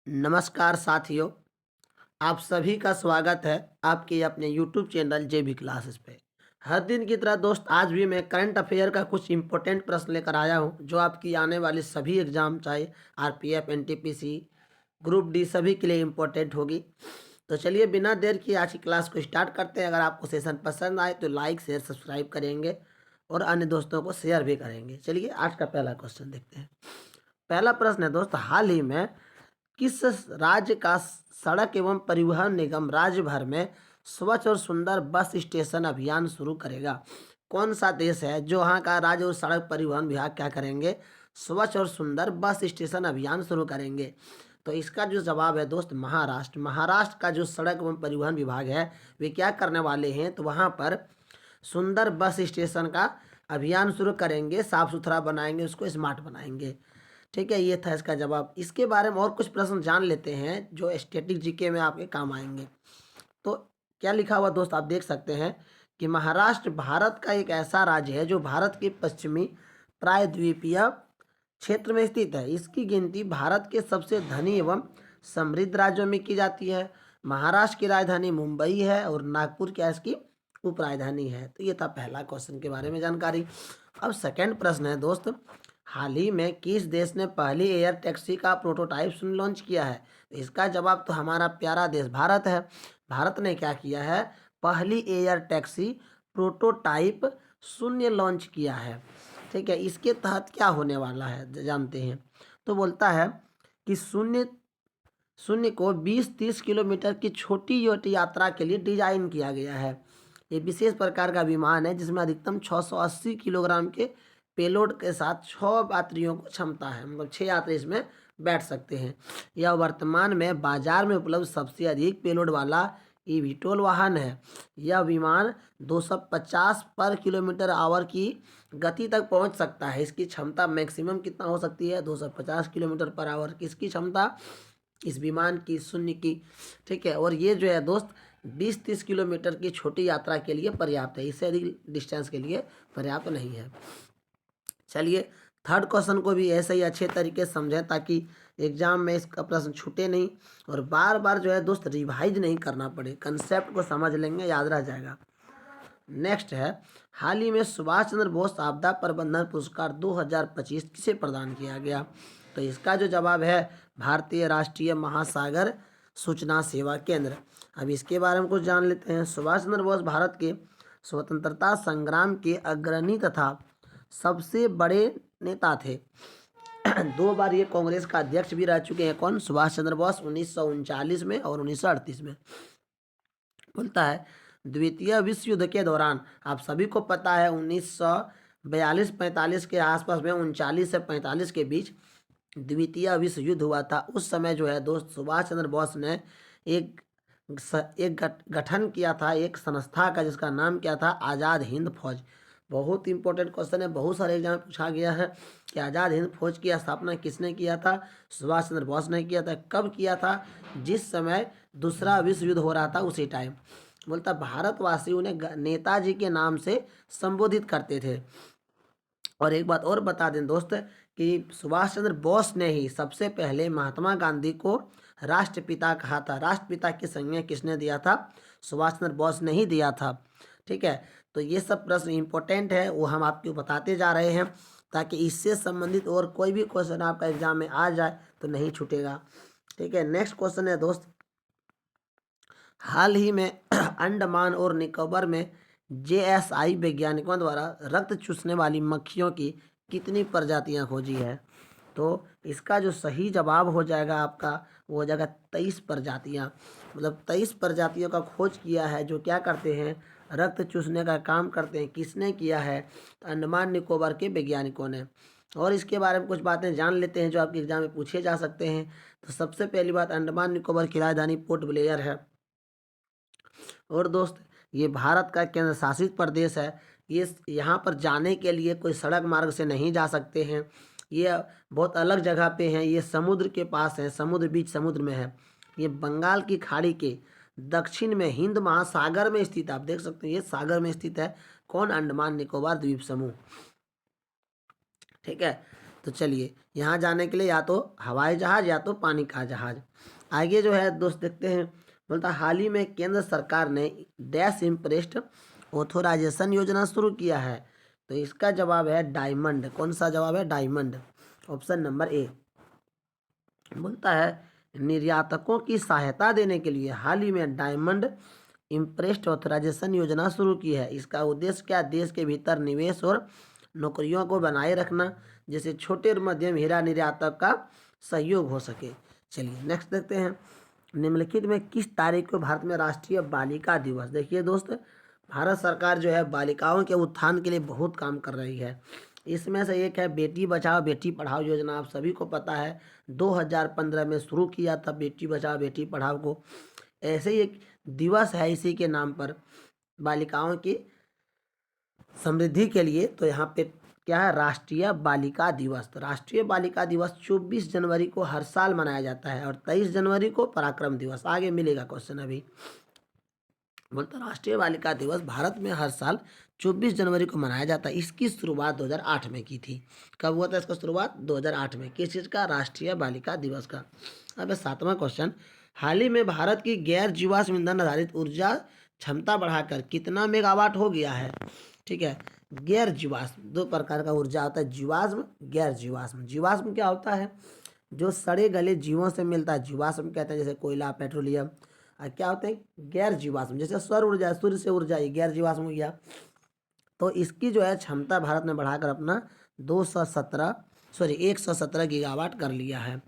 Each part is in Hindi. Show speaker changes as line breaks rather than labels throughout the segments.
नमस्कार साथियों, आप सभी का स्वागत है आपके अपने यूट्यूब चैनल जेबी क्लासेस पे। हर दिन की तरह दोस्त आज भी मैं करंट अफेयर का कुछ इम्पोर्टेंट प्रश्न लेकर आया हूँ जो आपकी आने वाली सभी एग्जाम चाहे आरपीएफ, एनटीपीसी, ग्रुप डी सभी के लिए इम्पोर्टेंट होगी। तो चलिए बिना देर की आज की क्लास को स्टार्ट करते हैं। अगर आपको सेशन पसंद आए तो लाइक शेयर सब्सक्राइब करेंगे और अन्य दोस्तों को शेयर भी करेंगे। चलिए आज का पहला क्वेश्चन देखते हैं। पहला प्रश्न है दोस्त, हाल ही में किस राज्य का सड़क एवं परिवहन निगम राज्य भर में स्वच्छ और सुंदर बस स्टेशन अभियान शुरू करेगा? कौन सा देश है जो वहाँ का राज्य और सड़क परिवहन विभाग क्या करेंगे? स्वच्छ और सुंदर बस स्टेशन अभियान शुरू करेंगे। तो इसका जो जवाब है दोस्त महाराष्ट्र। महाराष्ट्र का जो सड़क एवं परिवहन विभाग है वे क्या करने वाले हैं, तो वहाँ पर सुंदर बस स्टेशन का अभियान शुरू करेंगे, साफ सुथरा बनाएंगे, उसको स्मार्ट बनाएंगे। ठीक है, ये था इसका जवाब। इसके बारे में और कुछ प्रश्न जान लेते हैं जो स्टैटिक जीके में आपके काम आएंगे। तो क्या लिखा हुआ दोस्त आप देख सकते हैं कि महाराष्ट्र भारत का एक ऐसा राज्य है जो भारत के पश्चिमी प्रायद्वीपीय क्षेत्र में स्थित है। इसकी गिनती भारत के सबसे धनी एवं समृद्ध राज्यों में की जाती है। महाराष्ट्र की राजधानी मुंबई है और नागपुर क्या इसकी उपराजधानी है। तो ये था पहला क्वेश्चन के बारे में जानकारी। अब सेकंड प्रश्न है दोस्त, हाल ही में किस देश ने पहली एयर टैक्सी का प्रोटोटाइप लॉन्च किया है? तो इसका जवाब तो हमारा प्यारा देश भारत है। भारत ने क्या किया है, पहली एयर टैक्सी प्रोटोटाइप शून्य लॉन्च किया है। ठीक है, इसके तहत क्या होने वाला है जानते हैं। तो बोलता है कि शून्य शून्य को 20-30 किलोमीटर की छोटी यात्रा के लिए डिजाइन किया गया है। ये विशेष प्रकार का विमान है जिसमें अधिकतम 680 किलोग्राम के पेलोड के साथ 6 यात्रियों को क्षमता है, मतलब 6 यात्री इसमें बैठ सकते हैं। यह वर्तमान में बाजार में उपलब्ध सबसे अधिक पेलोड वाला ईवीटोल वाहन है। यह विमान 250 पर किलोमीटर आवर की गति तक पहुंच सकता है। इसकी क्षमता मैक्सिमम कितना हो सकती है, 250 किलोमीटर पर आवर की इसकी क्षमता इस विमान की शून्य की। ठीक है, और ये जो है दोस्त 20-30 किलोमीटर की छोटी यात्रा के लिए पर्याप्त है, इससे अधिक डिस्टेंस के लिए पर्याप्त नहीं है। चलिए थर्ड क्वेश्चन को भी ऐसे ही अच्छे तरीके से समझें ताकि एग्जाम में इसका प्रश्न छूटे नहीं और बार बार जो है दोस्त रिवाइज नहीं करना पड़े, कंसेप्ट को समझ लेंगे, याद रह जाएगा। नेक्स्ट है, हाल ही में सुभाष चंद्र बोस आपदा प्रबंधन पुरस्कार 2025 किसे प्रदान किया गया? तो इसका जो जवाब है भारतीय राष्ट्रीय महासागर सूचना सेवा केंद्र। अब इसके बारे में कुछ जान लेते हैं। सुभाष चंद्र बोस भारत के स्वतंत्रता संग्राम के अग्रणी तथा सबसे बड़े नेता थे। 2 बार ये कांग्रेस का अध्यक्ष भी रह चुके हैं। कौन? सुभाष चंद्र बोस 1939 में और 1938 में। बोलता है द्वितीय विश्व युद्ध के दौरान, आप सभी को पता है 1942-45 के आसपास में 39 से 45 के बीच द्वितीय विश्व युद्ध हुआ था। उस समय जो है दोस्त सुभाष चंद्र बोस ने एक गठन किया था एक संस्था का जिसका नाम क्या था, आज़ाद हिंद फौज। बहुत इंपॉर्टेंट क्वेश्चन है, बहुत सारे एग्जाम में पूछा गया है कि आज़ाद हिंद फौज की स्थापना किसने किया था? सुभाष चंद्र बोस ने किया था। कब किया था? जिस समय दूसरा विश्व युद्ध हो रहा था उसी टाइम। बोलता भारतवासी उन्हें नेताजी के नाम से संबोधित करते थे। और एक बात और बता दें दोस्त कि सुभाष चंद्र बोस ने ही सबसे पहले महात्मा गांधी को राष्ट्रपिता कहा था। राष्ट्रपिता की संज्ञा किसने दिया था? सुभाष चंद्र बोस ने ही दिया था। ठीक है, तो ये सब प्रश्न इंपॉर्टेंट है, वो हम आपको बताते जा रहे हैं ताकि इससे संबंधित और कोई भी क्वेश्चन आपका एग्जाम में आ जाए तो नहीं छूटेगा। ठीक है, नेक्स्ट क्वेश्चन है दोस्त, हाल ही में अंडमान और निकोबार में जेएसआई वैज्ञानिकों द्वारा रक्त चूसने वाली मक्खियों की कितनी प्रजातियां खोजी है? तो इसका जो सही जवाब हो जाएगा आपका वो हो जाएगा 23 प्रजातियां। मतलब 23 प्रजातियों का खोज किया है जो क्या करते हैं, रक्त चूसने का काम करते हैं। किसने किया है? तो अंडमान निकोबार के वैज्ञानिकों ने। और इसके बारे में कुछ बातें जान लेते हैं जो आपके एग्जाम में पूछे जा सकते हैं। तो सबसे पहली बात, अंडमान निकोबार की राजधानी पोर्ट ब्लेयर है। और दोस्त ये भारत का केंद्र शासित प्रदेश है। ये यहाँ पर जाने के लिए कोई सड़क मार्ग से नहीं जा सकते हैं। ये बहुत अलग जगह पे हैं, ये समुद्र के पास है, समुद्र बीच समुद्र में है। ये बंगाल की खाड़ी के दक्षिण में हिंद महासागर में स्थित है। आप देख सकते हैं ये सागर में स्थित है। कौन? अंडमान निकोबार द्वीप समूह। ठीक है, तो चलिए यहाँ जाने के लिए या तो हवाई जहाज़ या तो पानी का जहाज़। आगे जो है दोस्त देखते हैं, बोलता हाल ही में केंद्र सरकार ने डैश इम्प्रेस्ड ऑथोराइजेशन योजना शुरू किया है। तो इसका जवाब है डायमंड। कौन सा जवाब है? Diamond, option number A. बोलता है निर्यातकों की सहायता देने के लिए हाल ही में डायमंड इम्प्रेस्ड ऑथराइजेशन योजना शुरू की है। इसका उद्देश्य क्या? देश के भीतर निवेश और नौकरियों को बनाए रखना, जिससे छोटे और मध्यम हीरा निर्यातक का सहयोग हो सके। चलिए नेक्स्ट देखते हैं, निम्नलिखित में किस तारीख को भारत में राष्ट्रीय बालिका दिवस? देखिए दोस्त, भारत सरकार जो है बालिकाओं के उत्थान के लिए बहुत काम कर रही है। इसमें से एक है बेटी बचाओ बेटी पढ़ाओ योजना। आप सभी को पता है 2015 में शुरू किया था बेटी बचाओ बेटी पढ़ाओ को। ऐसे ही एक दिवस है इसी के नाम पर बालिकाओं की समृद्धि के लिए। तो यहाँ पे क्या है? राष्ट्रीय बालिका दिवस। तो राष्ट्रीय बालिका दिवस 24 जनवरी को हर साल मनाया जाता है और 23 जनवरी को पराक्रम दिवस। आगे मिलेगा क्वेश्चन अभी। बोलता राष्ट्रीय बालिका दिवस भारत में हर साल 24 जनवरी को मनाया जाता है। इसकी शुरुआत 2008 में की थी। कब हुआ था इसका शुरुआत? 2008 में। किस चीज़ का? राष्ट्रीय बालिका दिवस का। अब 7वां क्वेश्चन, हाल ही में भारत की गैर जीवाश्म ईंधन आधारित ऊर्जा क्षमता बढ़ाकर कितना मेगावाट हो गया है? ठीक है, गैर जीवाश्म, दो प्रकार का ऊर्जा होता है, जीवाश्म गैर जीवाश्म। जीवाश्म क्या होता है? जो सड़े गले जीवों से मिलता है, जीवाश्म कहते हैं, जैसे कोयला, पेट्रोलियम। और क्या होते हैं? गैर जीवाश्म, जैसे सौर ऊर्जा, सूर्य से ऊर्जा, ये गैर जीवाश्म हो गया। तो इसकी जो है क्षमता भारत ने बढ़ाकर अपना 117 गीगावाट कर लिया है।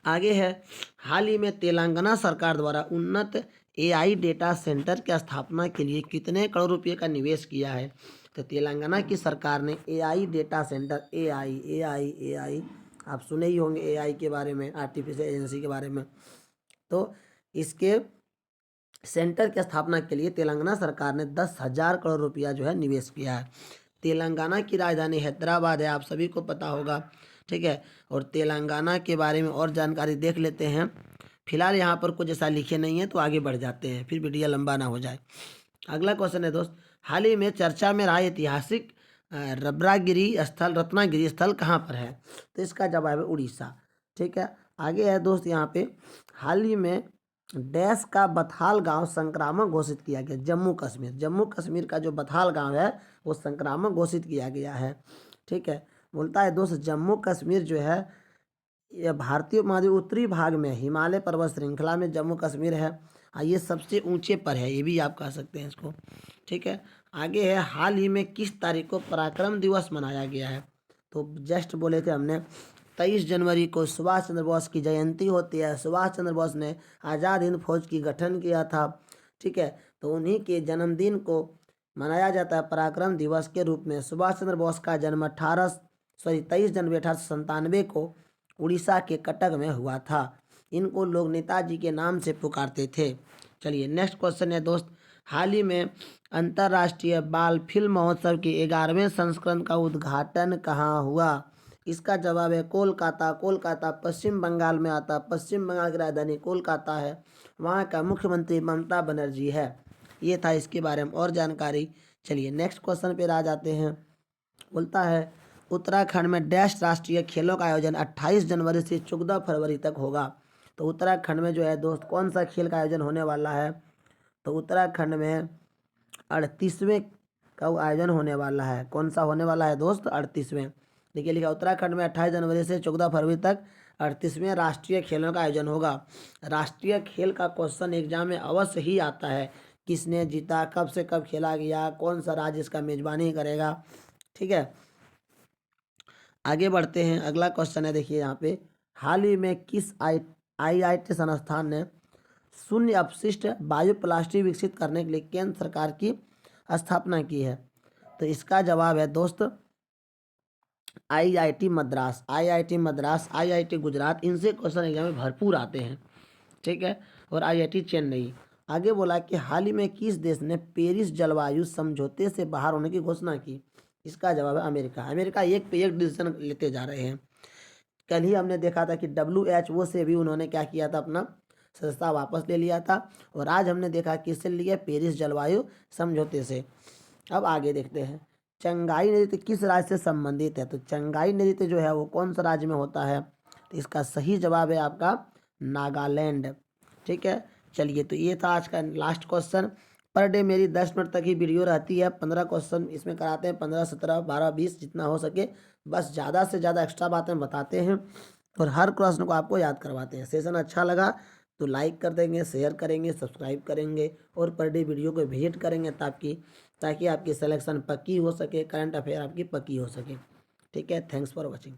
आगे है, हाल ही में तेलंगाना सरकार द्वारा उन्नत एआई डेटा सेंटर की स्थापना के लिए कितने करोड़ रुपए का निवेश किया है? तो तेलंगाना की सरकार ने एआई डेटा सेंटर, एआई आप सुने ही होंगे एआई के बारे में, आर्टिफिशियल इंटेलिजेंस के बारे में। तो इसके सेंटर की स्थापना के लिए तेलंगाना सरकार ने 10,000 करोड़ रुपया जो है निवेश किया है। तेलंगाना की राजधानी हैदराबाद है, आप सभी को पता होगा। ठीक है, और तेलंगाना के बारे में और जानकारी देख लेते हैं। फिलहाल यहाँ पर कुछ ऐसा लिखे नहीं है, तो आगे बढ़ जाते हैं, फिर वीडियो लंबा ना हो जाए। अगला क्वेश्चन है दोस्त, हाल ही में चर्चा में रहा ऐतिहासिक रत्नागिरी स्थल कहाँ पर है? तो इसका जवाब है उड़ीसा। ठीक है, आगे है दोस्त, यहाँ पे हाल ही में डैश का बथाल गांव संक्रामक घोषित किया गया। जम्मू कश्मीर का जो बथाल गांव है वो संक्रामक घोषित किया गया है। ठीक है, बोलता है दोस्त जम्मू कश्मीर जो है यह भारतीय उपमहाद्वीप उत्तरी भाग में हिमालय पर्वत श्रृंखला में जम्मू कश्मीर है। ये सबसे ऊंचे पर है, ये भी आप कह सकते हैं इसको। ठीक है, आगे है, हाल ही में किस तारीख को पराक्रम दिवस मनाया गया है? तो जस्ट बोले थे हमने 23 जनवरी को सुभाष चंद्र बोस की जयंती होती है। सुभाष चंद्र बोस ने आज़ाद हिंद फौज की गठन किया था। ठीक है, तो उन्हीं के जन्मदिन को मनाया जाता है पराक्रम दिवस के रूप में। सुभाष चंद्र बोस का जन्म 23 जनवरी 1897 को उड़ीसा के कटक में हुआ था। इनको लोग नेताजी के नाम से पुकारते थे। चलिए नेक्स्ट क्वेश्चन है दोस्त, हाल ही में अंतर्राष्ट्रीय बाल फिल्म महोत्सव के 11वें संस्करण का उद्घाटन कहाँ हुआ? इसका जवाब है कोलकाता पश्चिम बंगाल में आता। पश्चिम बंगाल की राजधानी कोलकाता है, वहाँ का मुख्यमंत्री ममता बनर्जी है। ये था इसके बारे में और जानकारी। चलिए नेक्स्ट क्वेश्चन पे आ जाते हैं। बोलता है उत्तराखंड में डैश राष्ट्रीय खेलों का आयोजन 28 जनवरी से 14 फरवरी तक होगा। तो उत्तराखंड में जो है दोस्त कौन सा खेल का आयोजन होने वाला है? तो उत्तराखंड में 38वें का आयोजन होने वाला है। कौन सा होने वाला है दोस्त? 38वें। देखिए लिखा उत्तराखंड में 28 जनवरी से 14 फरवरी तक 38वें राष्ट्रीय खेलों का आयोजन होगा। राष्ट्रीय खेल का क्वेश्चन एग्जाम में अवश्य ही आता है। किसने जीता, कब से कब खेला गया, कौन सा राज्य इसका मेजबानी करेगा। ठीक है, आगे बढ़ते हैं। अगला क्वेश्चन है, देखिए यहाँ पे, हाल ही में किस आईआईटी संस्थान ने शून्य अपशिष्ट बायो प्लास्टिक विकसित करने के लिए केंद्र सरकार की स्थापना की है? तो इसका जवाब है दोस्त आईआईटी मद्रास, आईआईटी गुजरात। इनसे क्वेश्चन एग्जाम में भरपूर आते हैं। ठीक है, और आईआईटी चेन्नई। आगे बोला कि हाल ही में किस देश ने पेरिस जलवायु समझौते से बाहर होने की घोषणा की? इसका जवाब है अमेरिका एक पे एक डिसीजन लेते जा रहे हैं। कल ही हमने देखा था कि WHO से भी उन्होंने क्या किया था, अपना सदस्यता वापस ले लिया था। और आज हमने देखा किससे लिया? पेरिस जलवायु समझौते से। अब आगे देखते हैं चंगाई नृत्य किस राज्य से संबंधित है? तो चंगाई नृत्य जो है वो कौन सा राज्य में होता है? तो इसका सही जवाब है आपका नागालैंड। ठीक है, चलिए तो ये था आज का लास्ट क्वेश्चन। पर डे मेरी 10 मिनट तक ही वीडियो रहती है, 15 क्वेश्चन इसमें कराते हैं, 15 17 12 20 जितना हो सके, बस ज़्यादा से ज़्यादा एक्स्ट्रा बातें बताते हैं और हर क्वेश्चन को आपको याद करवाते हैं। सेशन अच्छा लगा तो लाइक कर देंगे, शेयर करेंगे, सब्सक्राइब करेंगे और पर डे वीडियो को विजिट करेंगे ताकि आपकी सिलेक्शन पक्की हो सके, करंट अफेयर आपकी पक्की हो सके। ठीक है, थैंक्स फॉर वॉचिंग।